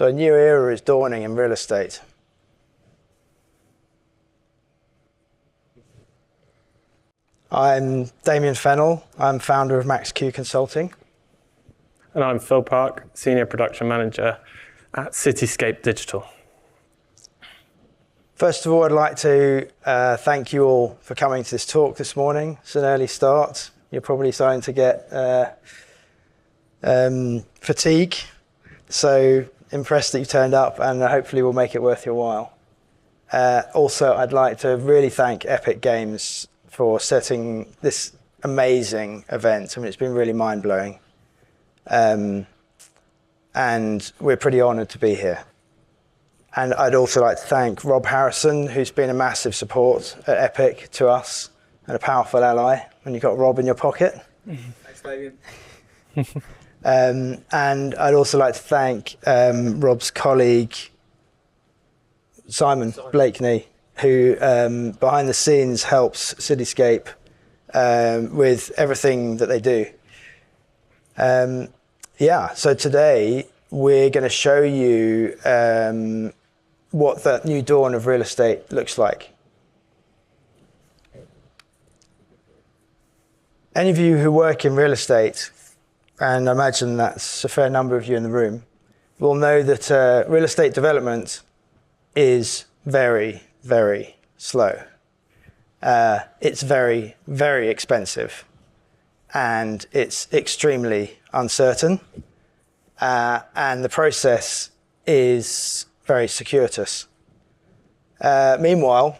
So a new era is dawning in real estate. I'm Damien Fennell. I'm founder of MaxQ Consulting. And I'm Phil Park, Senior Production Manager at Cityscape Digital. First of all, I'd like to thank you all for coming to this talk this morning. It's an early start. You're probably starting to get fatigue. So impressed that you turned up, and hopefully we'll make it worth your while. Also, I'd like to really thank Epic Games for setting this amazing event. I mean, it's been really mind-blowing. And we're pretty honoured to be here. And I'd also like to thank Rob Harrison, who's been a massive support at Epic to us and a powerful ally when you've got Rob in your pocket. Thanks, David. And I'd also like to thank Rob's colleague, Simon Blakeney, who behind the scenes helps Cityscape with everything that they do. So today we're going to show you what that new dawn of real estate looks like. Any of you who work in real estate, and I imagine that's a fair number of you in the room, will know that real estate development is very, very slow. It's very, very expensive, and it's extremely uncertain, and the process is very circuitous. Meanwhile,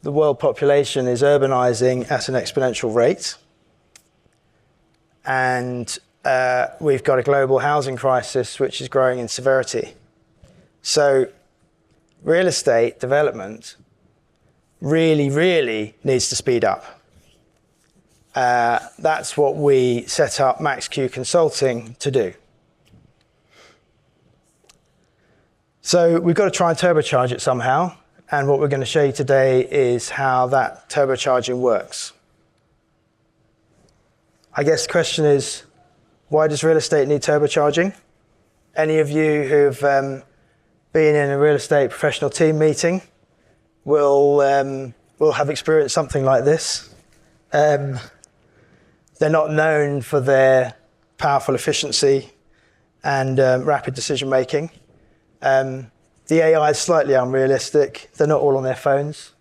the world population is urbanizing at an exponential rate, and we've got a global housing crisis which is growing in severity. So real estate development really, really needs to speed up. That's what we set up MaxQ Consulting to do. So we've got to try and turbocharge it somehow, and what we're going to show you today is how that turbocharging works. I guess the question is, why does real estate need turbocharging? Any of you who've been in a real estate professional team meeting will have experienced something like this. They're not known for their powerful efficiency and rapid decision making. The AI is slightly unrealistic. They're not all on their phones.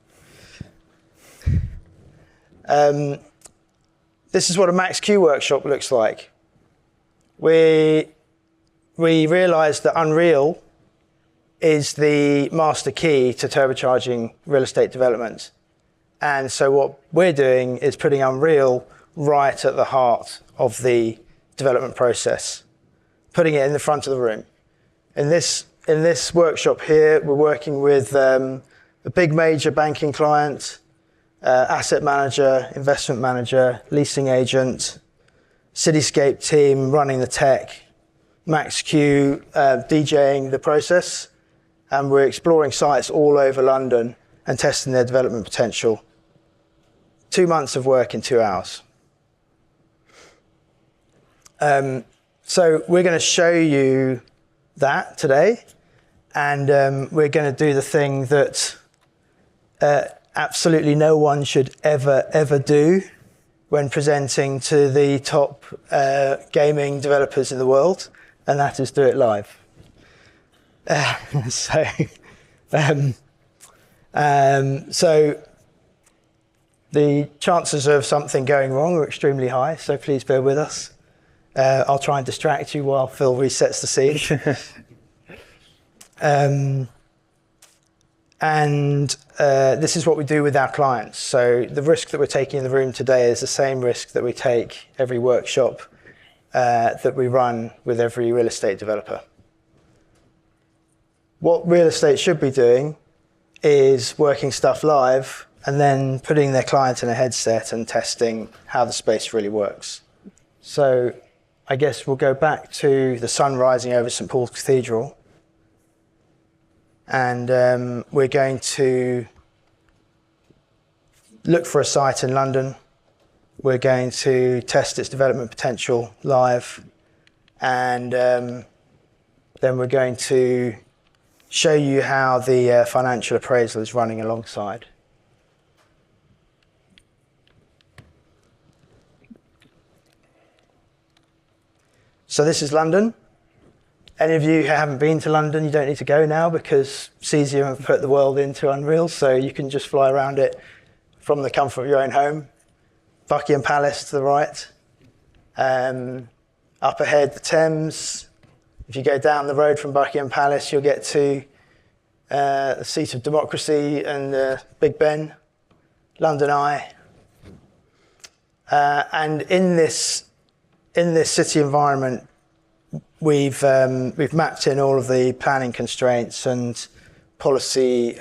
This is what a MaxQ Workshop looks like. We realized that Unreal is the master key to turbocharging real estate development. And so what we're doing is putting Unreal right at the heart of the development process, putting it in the front of the room. In this workshop here, we're working with a big major banking client, asset manager, investment manager, leasing agent, Cityscape team running the tech, MaxQ DJing the process, and we're exploring sites all over London and testing their development potential. 2 months of work in 2 hours. So we're going to show you that today, and we're going to do the thing that absolutely no one should ever do when presenting to the top gaming developers in the world, and that is do it live. So the chances of something going wrong are extremely high, so please bear with us. I'll try and distract you while Phil resets the scene. This is what we do with our clients. So the risk that we're taking in the room today is the same risk that we take every workshop that we run with every real estate developer. What real estate should be doing is working stuff live and then putting their client in a headset and testing how the space really works. So I guess we'll go back to the sun rising over St. Paul's Cathedral. And we're going to look for a site in London. We're going to test its development potential live. And then we're going to show you how the financial appraisal is running alongside. So this is London. Any of you who haven't been to London, you don't need to go now because Cesium have put the world into Unreal, so you can just fly around it from the comfort of your own home. Buckingham Palace to the right. Up ahead, the Thames. If you go down the road from Buckingham Palace, you'll get to the seat of democracy and Big Ben, London Eye. And in this city environment, we've mapped in all of the planning constraints and policy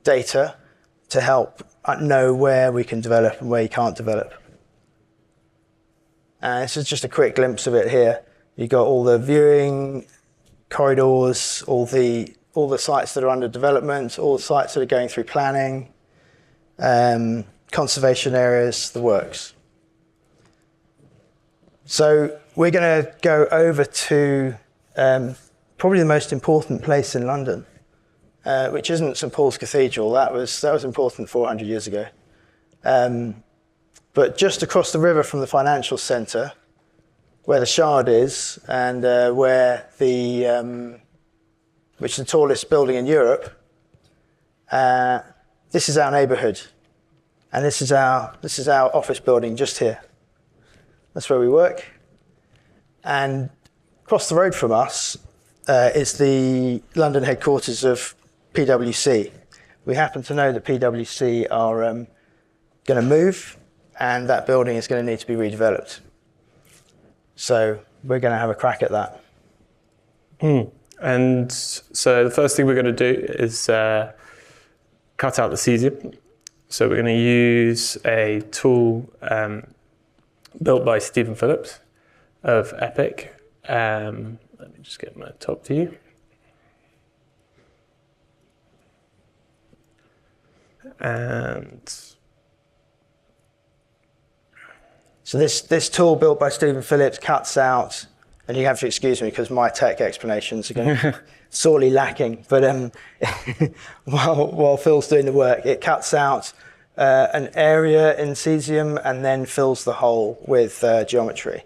data to help know where we can develop and where you can't develop. This is just a quick glimpse of it here. You've got all the viewing corridors, all the sites that are under development, all the sites that are going through planning, conservation areas, the works. So we're going to go over to probably the most important place in London, which isn't St Paul's Cathedral. That was important 400 years ago. But just across the river from the financial centre, where the Shard is, and where which is the tallest building in Europe, this is our neighbourhood, and this is our office building just here. That's where we work. And across the road from us is the London headquarters of PwC. We happen to know that PwC are going to move, and that building is going to need to be redeveloped. So we're going to have a crack at that. And so the first thing we're going to do is cut out the cesium. So we're going to use a tool built by Stephen Phillips of Epic. Let me just get my top view. And so this tool built by Stephen Phillips cuts out, and you have to excuse me because my tech explanations are going to be sorely lacking, but while Phil's doing the work, it cuts out an area in cesium and then fills the hole with geometry.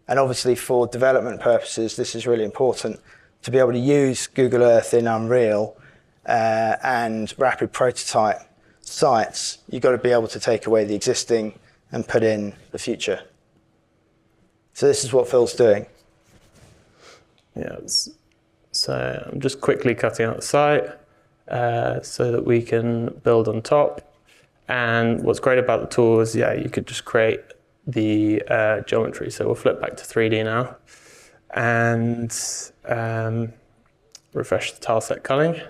And obviously for development purposes, this is really important to be able to use Google Earth in Unreal and rapid prototype sites. You've got to be able to take away the existing and put in the future. So this is what Phil's doing. Yeah, so I'm just quickly cutting out the site so that we can build on top. And what's great about the tool is, you could just create the geometry. So we'll flip back to 3D now and refresh the tileset culling.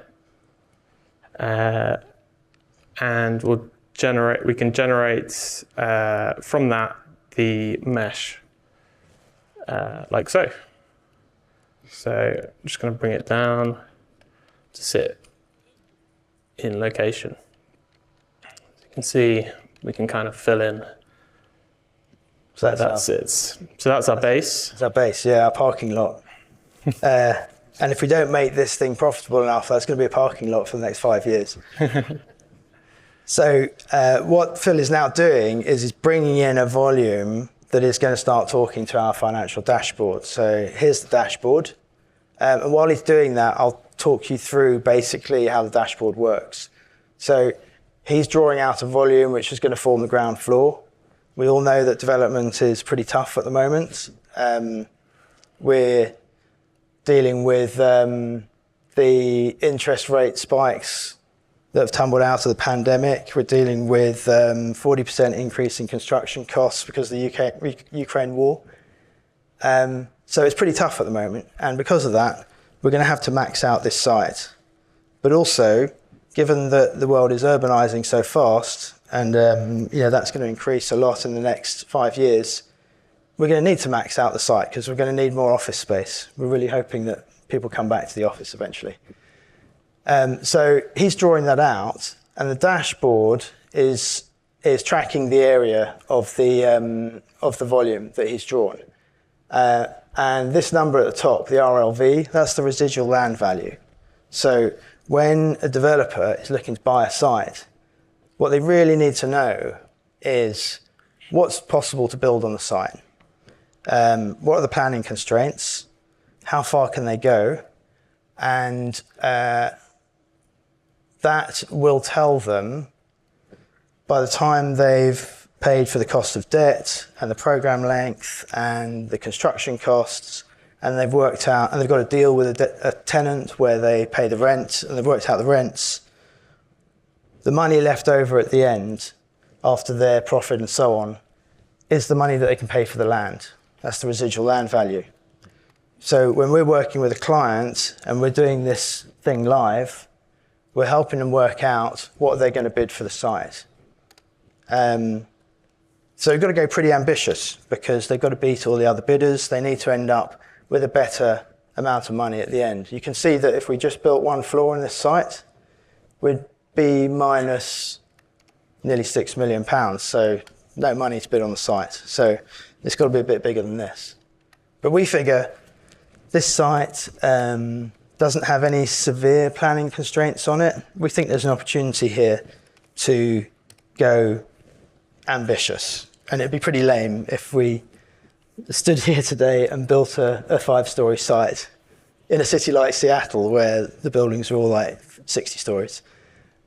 And we can generate from that the mesh like so. So I'm just going to bring it down to sit in location. As you can see, we can kind of fill in. So that's it. So that's our base. That's our base, yeah, our parking lot. And if we don't make this thing profitable enough, that's going to be a parking lot for the next 5 years. So what Phil is now doing is he's bringing in a volume that is going to start talking to our financial dashboard. So here's the dashboard. And while he's doing that, I'll talk you through basically how the dashboard works. So he's drawing out a volume which is going to form the ground floor. We all know that development is pretty tough at the moment. We're dealing with the interest rate spikes that have tumbled out of the pandemic. We're dealing with 40% increase in construction costs because of the Ukraine war. So it's pretty tough at the moment. And because of that, we're going to have to max out this site. But also, given that the world is urbanizing so fast, and that's going to increase a lot in the next 5 years, we're going to need to max out the site because we're going to need more office space. We're really hoping that people come back to the office eventually. So he's drawing that out, and the dashboard is tracking the area of the volume that he's drawn. And this number at the top, the RLV, that's the residual land value. So when a developer is looking to buy a site, what they really need to know is what's possible to build on the site. What are the planning constraints? How far can they go? And that will tell them by the time they've paid for the cost of debt and the program length and the construction costs, and they've worked out, and they've got to deal with a tenant where they pay the rent, and they've worked out the rents, the money left over at the end after their profit and so on is the money that they can pay for the land. That's the residual land value. So when we're working with a client and we're doing this thing live, we're helping them work out what they're going to bid for the site. So you've got to go pretty ambitious because they've got to beat all the other bidders. They need to end up with a better amount of money at the end. You can see that if we just built one floor in this site, we'd be minus nearly £6 million. So no money to bid on the site. So it's got to be a bit bigger than this. But we figure this site doesn't have any severe planning constraints on it. We think there's an opportunity here to go ambitious. And it'd be pretty lame if we stood here today and built a 5-story site in a city like Seattle where the buildings are all like 60 stories.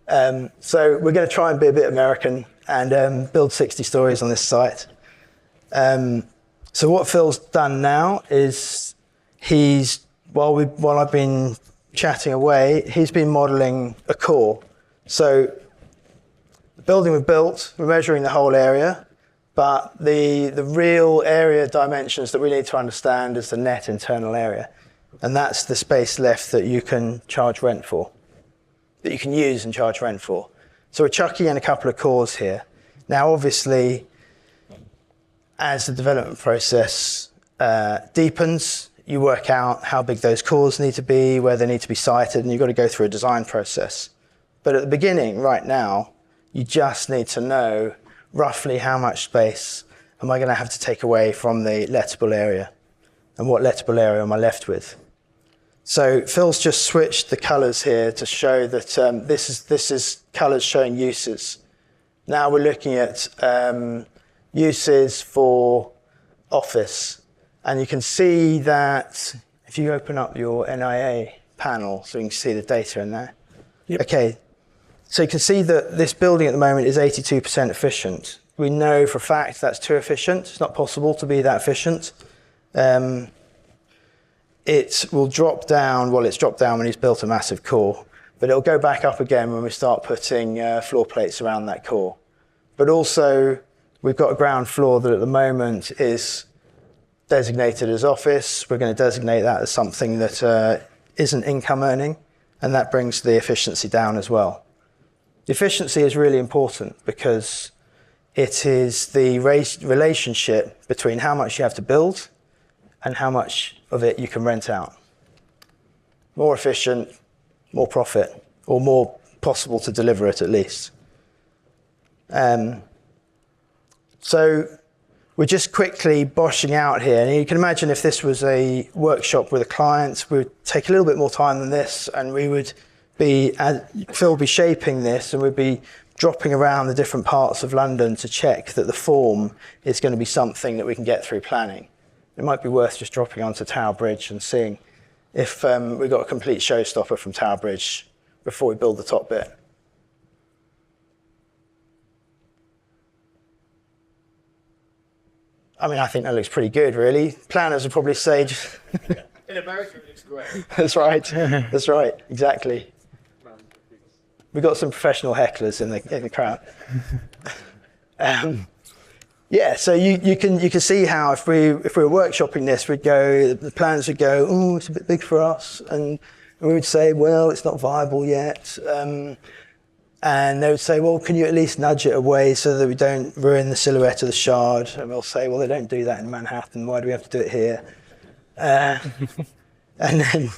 So we're going to try and be a bit American and build 60 stories on this site. So what Phil's done now is while I've been chatting away, he's been modelling a core. So the building we've built, we're measuring the whole area, but the real area dimensions that we need to understand is the net internal area. And that's the space left that you can charge rent for, that you can use and charge rent for. So we're chucking in a couple of cores here. Now, obviously, as the development process deepens, you work out how big those cores need to be, where they need to be sited, and you've got to go through a design process. But at the beginning, right now, you just need to know roughly how much space am I going to have to take away from the lettable area, and what lettable area am I left with. So Phil's just switched the colours here to show that this is colours showing uses. Now we're looking at uses for office. And you can see that if you open up your NIA panel, so you can see the data in there. Yep. Okay, so you can see that this building at the moment is 82% efficient. We know for a fact that's too efficient. It's not possible to be that efficient. It will drop down, well, it's dropped down when he's built a massive core, but it'll go back up again when we start putting floor plates around that core. But also, we've got a ground floor that at the moment is designated as office. We're going to designate that as something that isn't income earning, and that brings the efficiency down as well. The efficiency is really important because it is the relationship between how much you have to build and how much of it you can rent out. More efficient, more profit, or more possible to deliver it at least. So we're just quickly boshing out here. And you can imagine if this was a workshop with a client, we would take a little bit more time than this, and we would be, Phil would be shaping this, and we'd be dropping around the different parts of London to check that the form is going to be something that we can get through planning. It might be worth just dropping onto Tower Bridge and seeing if we've got a complete showstopper from Tower Bridge before we build the top bit. I mean, I think that looks pretty good, really. Planners would probably say... In America, it looks great. That's right. That's right. Exactly. We've got some professional hecklers in the crowd. Yeah, so you can see how if we were workshopping this, the planners would go, oh, it's a bit big for us. And we would say, well, it's not viable yet. And they would say, well, can you at least nudge it away so that we don't ruin the silhouette of the Shard? And we'll say, well, they don't do that in Manhattan. Why do we have to do it here? And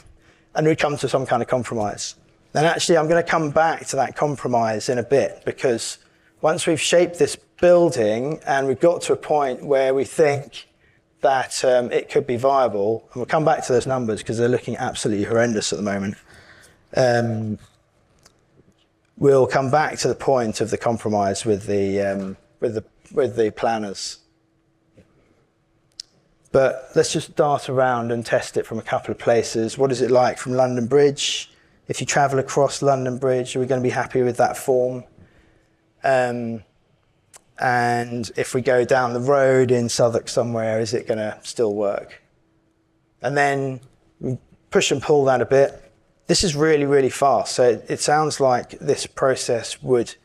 we come to some kind of compromise. And actually, I'm going to come back to that compromise in a bit, because once we've shaped this building and we've got to a point where we think that it could be viable, and we'll come back to those numbers because they're looking absolutely horrendous at the moment. We'll come back to the point of the compromise with the planners. But let's just dart around and test it from a couple of places. What is it like from London Bridge? If you travel across London Bridge, are we going to be happy with that form? And if we go down the road in Southwark somewhere, is it going to still work? And then we push and pull that a bit. This is really, really fast. So it sounds like this process would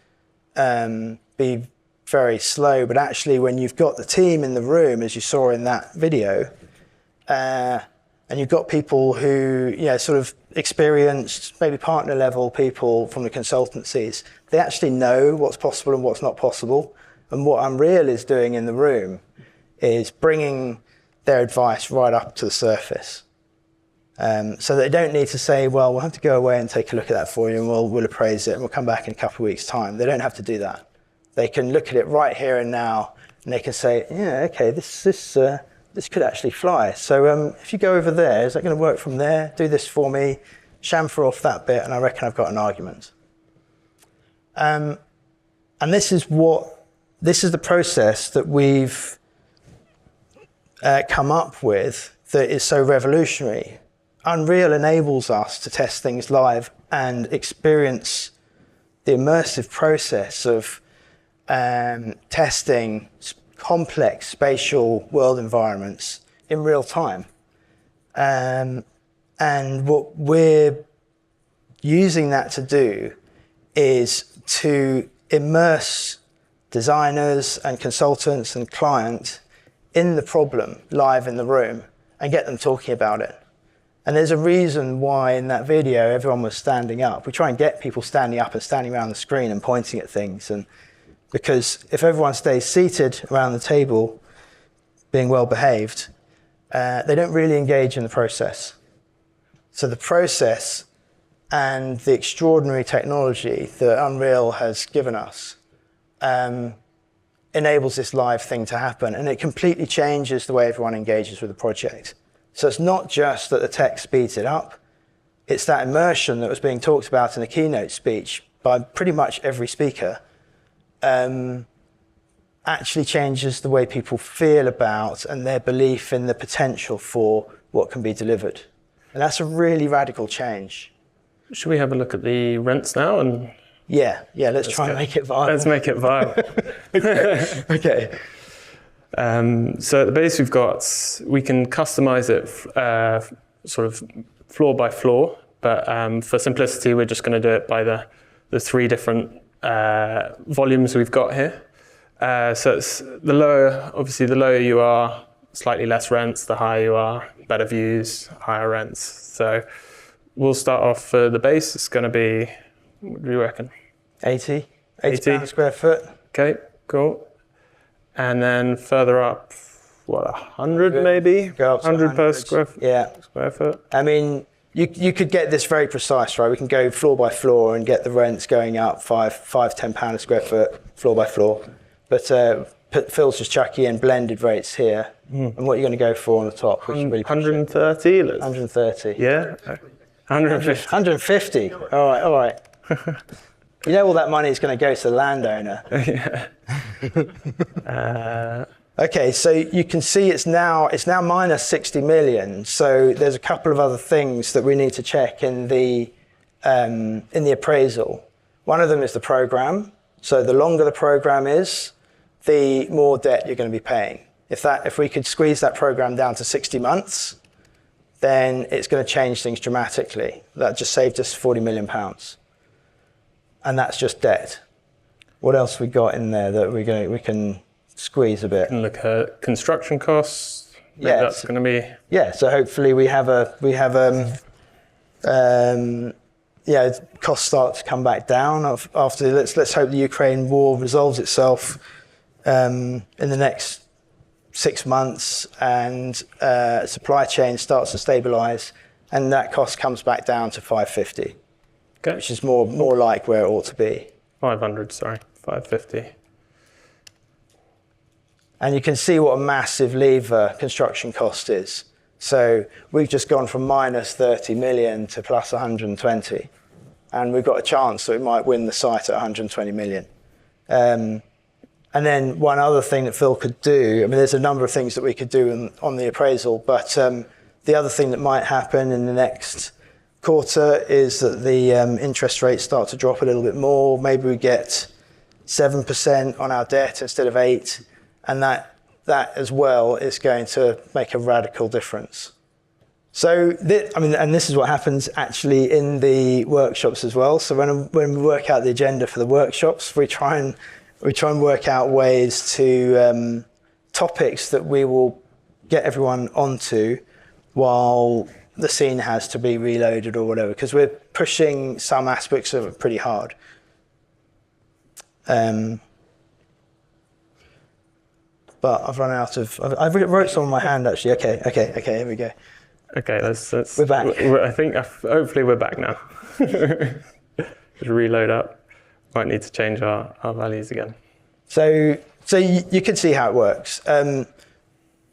be very slow, but actually when you've got the team in the room, as you saw in that video, and you've got people who, sort of experienced, maybe partner level people from the consultancies, they actually know what's possible and what's not possible. And what Unreal is doing in the room is bringing their advice right up to the surface. So they don't need to say, well, we'll have to go away and take a look at that for you and we'll appraise it and we'll come back in a couple of weeks' time. They don't have to do that. They can look at it right here and now and they can say, yeah, okay, this could actually fly. So if you go over there, is that going to work from there? Do this for me, chamfer off that bit, and I reckon I've got an argument. And this is the process that we've come up with that is so revolutionary. Unreal enables us to test things live and experience the immersive process of testing complex spatial world environments in real time. And what we're using that to do is to immerse designers and consultants and clients in the problem live in the room and get them talking about it. And there's a reason why in that video everyone was standing up. We try and get people standing up and standing around the screen and pointing at things. And because if everyone stays seated around the table, being well behaved, they don't really engage in the process. So the process and the extraordinary technology that Unreal has given us enables this live thing to happen, and it completely changes the way everyone engages with the project. So it's not just that the tech speeds it up, it's that immersion that was being talked about in the keynote speech by pretty much every speaker actually changes the way people feel about and their belief in the potential for what can be delivered. And that's a really radical change. Should we have a look at the rents now? And Yeah, let's try and make it viable. Let's make it viable. Okay. So at the base we can customize it sort of floor by floor, but for simplicity we're just going to do it by the three different volumes we've got here. So it's the lower you are, slightly less rents, the higher you are, better views, higher rents. So we'll start off for the base. It's going to be, what do you reckon? 80 pounds a square foot. Okay, cool. And then further up, 100 maybe? Go up to 100 per square foot. I mean, you could get this very precise, right? We can go floor by floor and get the rents going up £10 a square foot, floor by floor. But Phil's just chucking in blended rates here. And what are you going to go for on the top? 130? 130. Yeah? 150. 150. All right. You know all that money is going to go to the landowner. Yeah. Okay, so you can see it's now minus 60 million. So there's a couple of other things that we need to check in the appraisal. One of them is the program. So the longer the program is, the more debt you're going to be paying. If we could squeeze that program down to 60 months, then it's going to change things dramatically. That just saved us £40 million. And that's just debt. What else we got in there that we can squeeze a bit? We can look at construction costs. Yeah, that's going to be. Yeah, so hopefully costs start to come back down after. Let's hope the Ukraine war resolves itself in the next 6 months and supply chain starts to stabilise, and that cost comes back down to 550. Okay. Which is more like where it ought to be. 500, sorry, 550. And you can see what a massive lever construction cost is. So we've just gone from minus 30 million to plus 120. And we've got a chance that we might win the site at 120 million. And then one other thing that Phil could do, I mean, there's a number of things that we could do on the appraisal, but the other thing that might happen in the next quarter is that the interest rates start to drop a little bit more. Maybe we get 7% on our debt instead of 8%, and that as well is going to make a radical difference. So, and this is what happens actually in the workshops as well. So when we work out the agenda for the workshops, we try and work out ways to topics that we will get everyone onto while the scene has to be reloaded or whatever, because we're pushing some aspects of it pretty hard. But I've run out of. I wrote some on my hand actually. Okay. Here we go. Okay, let's. We're back. I think hopefully we're back now. Just reload up. Might need to change our values again. So you can see how it works.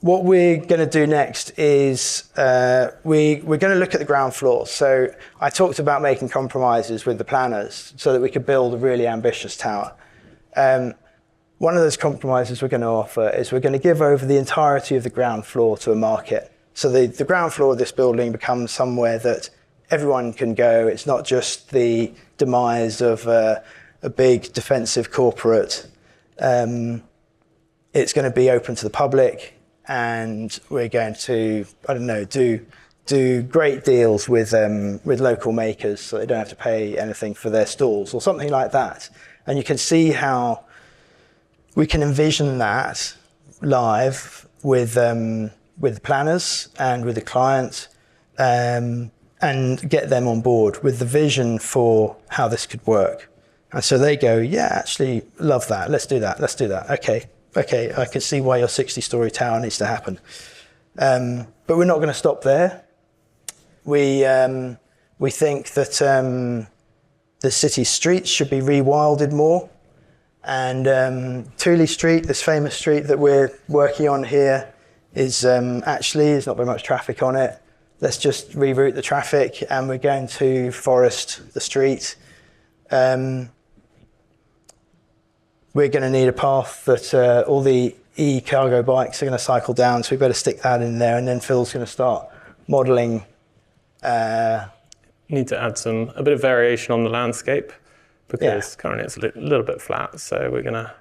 What we're going to do next is we're going to look at the ground floor. So I talked about making compromises with the planners so that we could build a really ambitious tower. One of those compromises we're going to offer is we're going to give over the entirety of the ground floor to a market. So the ground floor of this building becomes somewhere that everyone can go. It's not just the demise of a big defensive corporate. It's going to be open to the public, and we're going to, do great deals with local makers so they don't have to pay anything for their stalls or something like that. And you can see how we can envision that live with the planners and with the client, and get them on board with the vision for how this could work. And so they go, yeah, actually love that. Let's do that. Okay, I can see why your 60-story tower needs to happen. But we're not going to stop there. We think that the city streets should be rewilded more. And Tooley Street, this famous street that we're working on here, is there's not very much traffic on it. Let's just reroute the traffic, and we're going to forest the street. We're going to need a path that all the e-cargo bikes are going to cycle down, so we better stick that in there, and then Phil's going to start modelling. Need to add a bit of variation on the landscape, because currently it's a little bit flat, so we're going to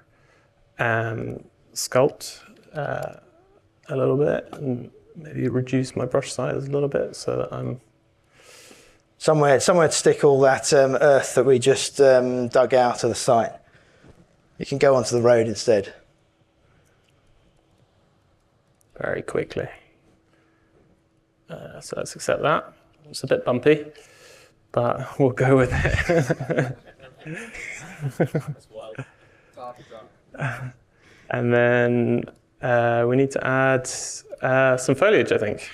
sculpt a little bit and maybe reduce my brush size a little bit so that I'm somewhere to stick all that earth that we just dug out of the site. You can go onto the road instead. Very quickly. So let's accept that. It's a bit bumpy, but we'll go with it. That's wild. And then we need to add some foliage, I think.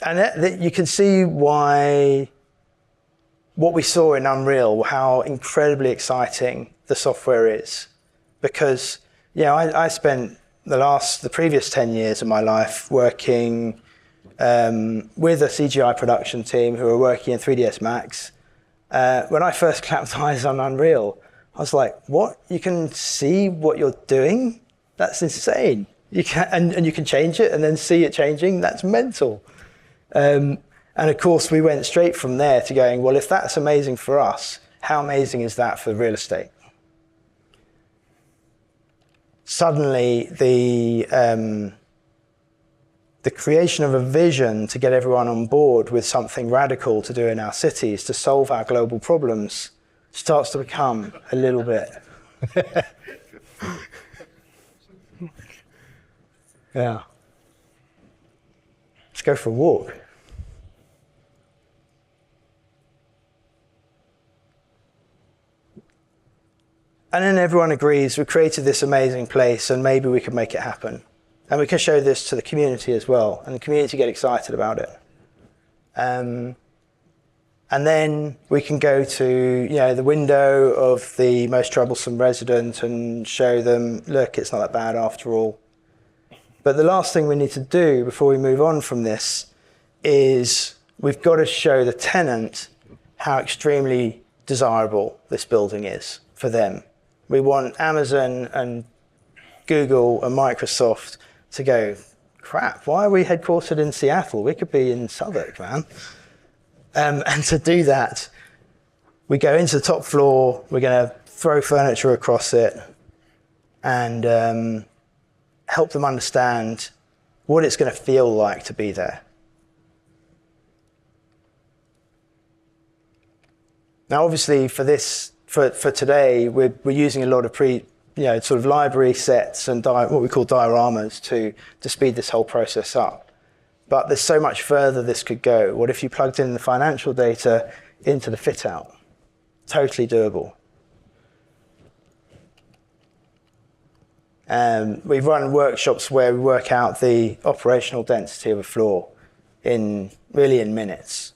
And you can see what we saw in Unreal, how incredibly exciting the software is. Because, I spent the previous 10 years of my life working with a CGI production team who were working in 3ds Max. When I first clapped eyes on Unreal, I was like, what? You can see what you're doing? That's insane. You can, and you can change it and then see it changing? That's mental. And of course, we went straight from there to going, well, if that's amazing for us, how amazing is that for real estate? Suddenly, the creation of a vision to get everyone on board with something radical to do in our cities to solve our global problems starts to become a little bit. Yeah. Let's go for a walk. And then everyone agrees, we've created this amazing place and maybe we could make it happen. And we can show this to the community as well, and the community get excited about it. And then we can go to the window of the most troublesome resident and show them, look, it's not that bad after all. But the last thing we need to do before we move on from this is we've got to show the tenant how extremely desirable this building is for them. We want Amazon and Google and Microsoft to go, crap, why are we headquartered in Seattle? We could be in Southwark, man. And to do that, we go into the top floor, we're going to throw furniture across it and help them understand what it's going to feel like to be there. Now, obviously, for today, we're using a lot of sort of library sets and what we call dioramas to speed this whole process up. But there's so much further this could go. What if you plugged in the financial data into the fit out? Totally doable. We've run workshops where we work out the operational density of a floor in minutes.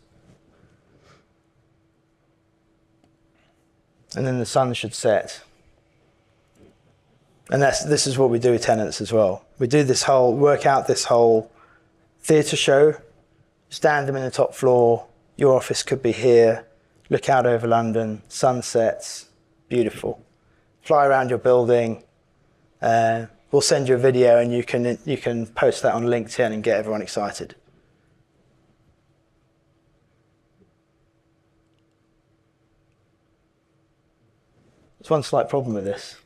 And then the sun should set. And this is what we do with tenants as well. We do work out this whole theatre show, stand them in the top floor, your office could be here, look out over London, sunsets, beautiful. Fly around your building, we'll send you a video and you can post that on LinkedIn and get everyone excited. There's one slight problem with this.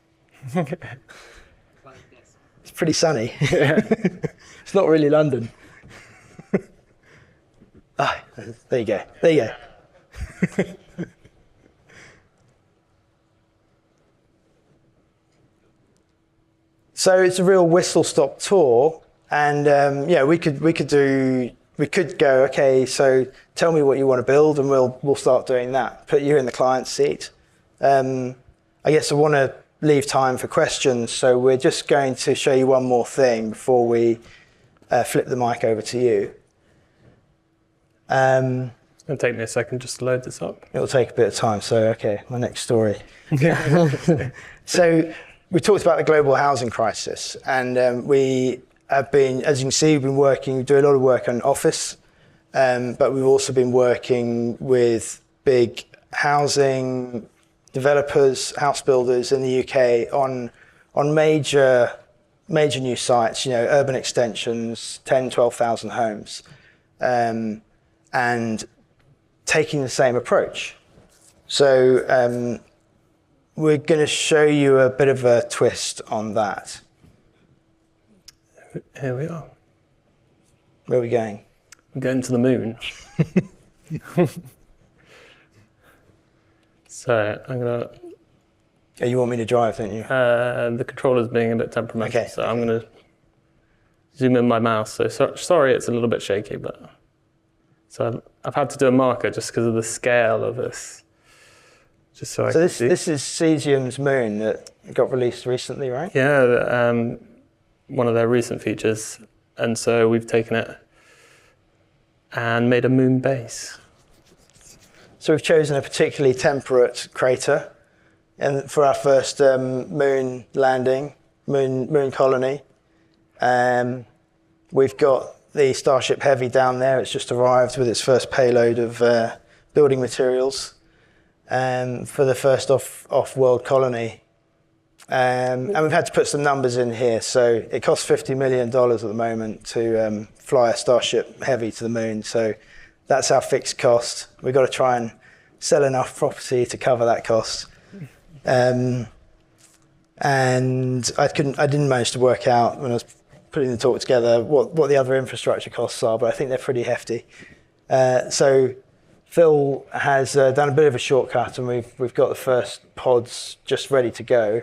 It's pretty sunny. It's not really London. There you go. There you go. So it's a real whistle-stop tour, and we could go, okay, so tell me what you want to build, and we'll start doing that. Put you in the client seat. I guess I want to leave time for questions, so we're just going to show you one more thing before we flip the mic over to you. It'll take me a second just to load this up. It'll take a bit of time, so okay, my next story. So we talked about the global housing crisis, and we have been, as you can see, doing a lot of work on office, but we've also been working with big housing developers, house builders in the UK on major new sites, urban extensions, 10, 12,000 homes, and taking the same approach. So we're going to show you a bit of a twist on that. Here we are. Where are we going? We're going to the moon. So I'm going to... Oh, you want me to drive, don't you? The controller's being a bit temperamental, Okay. So I'm going to zoom in my mouse. So sorry it's a little bit shaky, but... So I've had to do a marker just because of the scale of this. Just so I can see. This is Cesium's moon that got released recently, right? Yeah, one of their recent features. And so we've taken it and made a moon base. So we've chosen a particularly temperate crater and for our first moon landing, moon colony. We've got the Starship Heavy down there. It's just arrived with its first payload of building materials for the first off-world colony. And we've had to put some numbers in here. So it costs $50 million at the moment to fly a Starship Heavy to the moon. So that's our fixed cost. We've got to try and sell enough property to cover that cost. And I didn't manage to work out when I was putting the talk together what the other infrastructure costs are, but I think they're pretty hefty. So Phil has done a bit of a shortcut, and we've got the first pods just ready to go.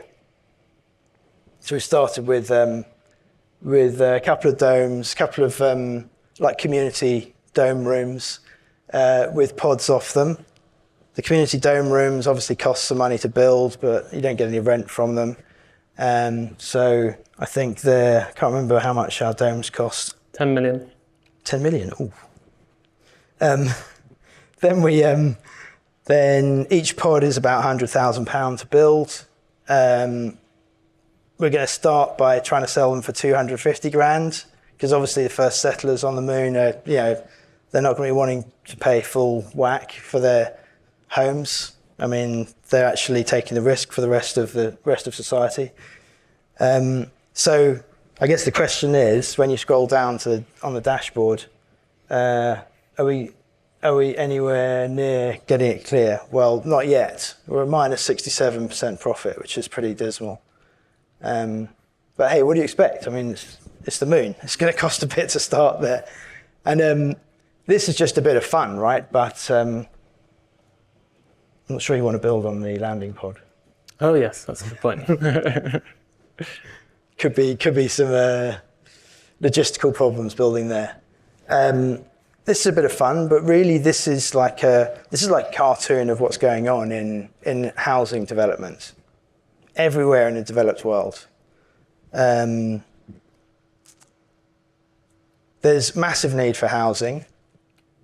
So we started with a couple of domes, couple of like community dome rooms with pods off them. The community dome rooms obviously cost some money to build, but you don't get any rent from them. So I think I can't remember how much our domes cost. 10 million. 10 million, ooh. Then each pod is about £100,000 to build. We're going to start by trying to sell them for 250 grand, because obviously the first settlers on the moon are, they're not going to be wanting to pay full whack for their homes. I mean, they're actually taking the risk for the rest of society. So I guess the question is, when you scroll down on the dashboard, are we anywhere near getting it clear? Well, not yet. We're at minus 67% profit, which is pretty dismal. But hey, what do you expect? I mean, it's the moon. It's going to cost a bit to start there. And this is just a bit of fun, right? But I'm not sure you want to build on the landing pod. Oh yes, that's a good point. Could be some logistical problems building there. This is a bit of fun, but really this is like a cartoon of what's going on in housing development everywhere in the developed world. There's massive need for housing,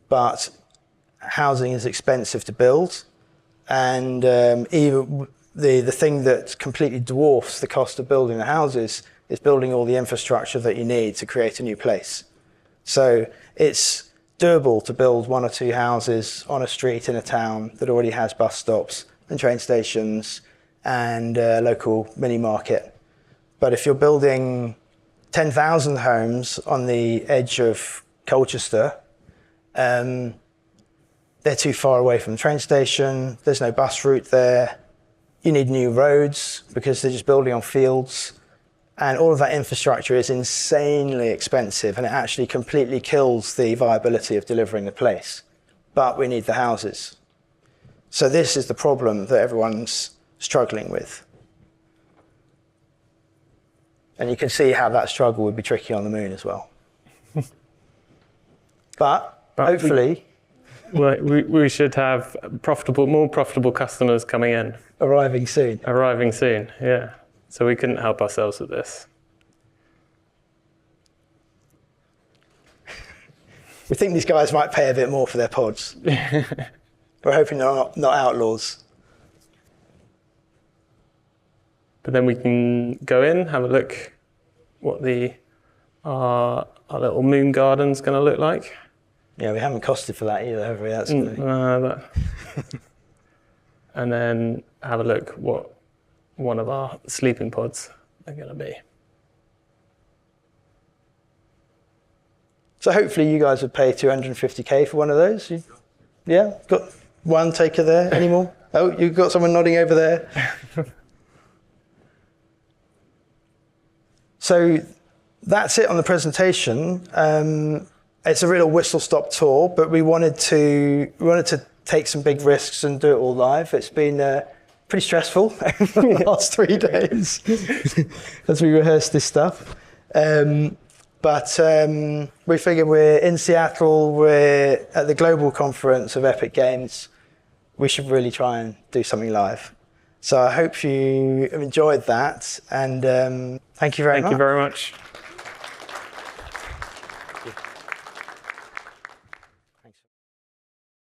but housing is expensive to build, and even the thing that completely dwarfs the cost of building the houses is building all the infrastructure that you need to create a new place. So it's doable to build 1 or 2 houses on a street in a town that already has bus stops and train stations and a local mini market. But if you're building 10,000 homes on the edge of Colchester, they're too far away from the train station, there's no bus route there, you need new roads because they're just building on fields, and all of that infrastructure is insanely expensive, and it actually completely kills the viability of delivering the place. But we need the houses. So this is the problem that everyone's struggling with. And you can see how that struggle would be tricky on the moon as well. But hopefully... we should have more profitable customers coming in. Arriving soon, yeah. So we couldn't help ourselves with this. We think these guys might pay a bit more for their pods. We're hoping they're not outlaws. But then we can go in, have a look what our little moon garden's going to look like. Yeah, we haven't costed for that either, have we? That's good. And then have a look what one of our sleeping pods are going to be. So hopefully you guys would pay 250k for one of those. Yeah, got one taker there. Any more? Oh, you've got someone nodding over there. So that's it on the presentation. It's a real whistle-stop tour, but we wanted to take some big risks and do it all live. It's been pretty stressful the last 3 days as we rehearsed this stuff. But we figured we're in Seattle, we're at the global conference of Epic Games. We should really try and do something live. So I hope you enjoyed that, and thank you very much. Thank you very much.